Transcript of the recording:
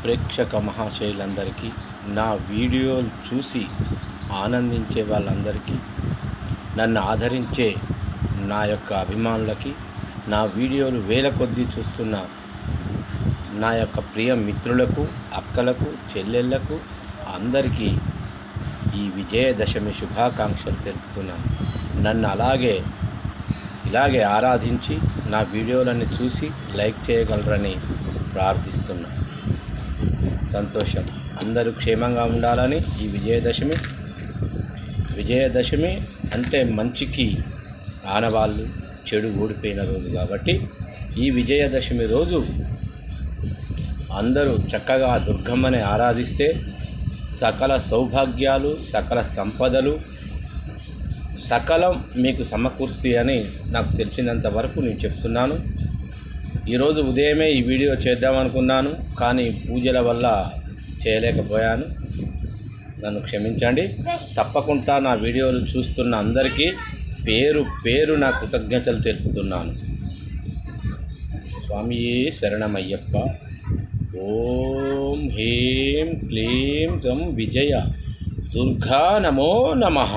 ప్రేక్షక మహాశయులందరికీ, నా వీడియోలు చూసి ఆనందించే వాళ్ళందరికీ, నన్ను ఆదరించే నా యొక్క అభిమానులకి, నా వీడియోలు వేల కొద్దీ చూస్తున్న నా యొక్క ప్రియ మిత్రులకు, అక్కలకు, చెల్లెళ్లకు అందరికీ ఈ విజయదశమి శుభాకాంక్షలు తెలుపుతున్నాను. నన్ను ఇలాగే ఆరాధించి నా వీడియోలన్నీ చూసి లైక్ చేయగలరని ప్రార్థిస్తున్నా. సంతోషం. అందరూ క్షేమంగా ఉండాలని ఈ విజయదశమి అంటే మంచికి ఆనవాళ్ళు, చెడు ఓడిపోయిన రోజు కాబట్టి ఈ విజయదశమి రోజు అందరూ చక్కగా దుర్గమ్మని ఆరాధిస్తే సకల సౌభాగ్యాలు, సకల సంపదలు, సకలం మీకు సమకూర్తి అని నాకు తెలిసినంత వరకు నేను చెప్తున్నాను. ఈరోజు ఉదయమే ఈ వీడియో చేద్దామనుకున్నాను, కానీ పూజల వల్ల చేయలేకపోయాను. నన్ను క్షమించండి. తప్పకుండా నా వీడియోలు చూస్తున్న అందరికీ పేరు నా కృతజ్ఞతలు తెలుపుతున్నాను. స్వామియే శరణమయ్యప్ప. ఓం హ్రీం క్లీం గం విజయ దుర్గా నమో నమః.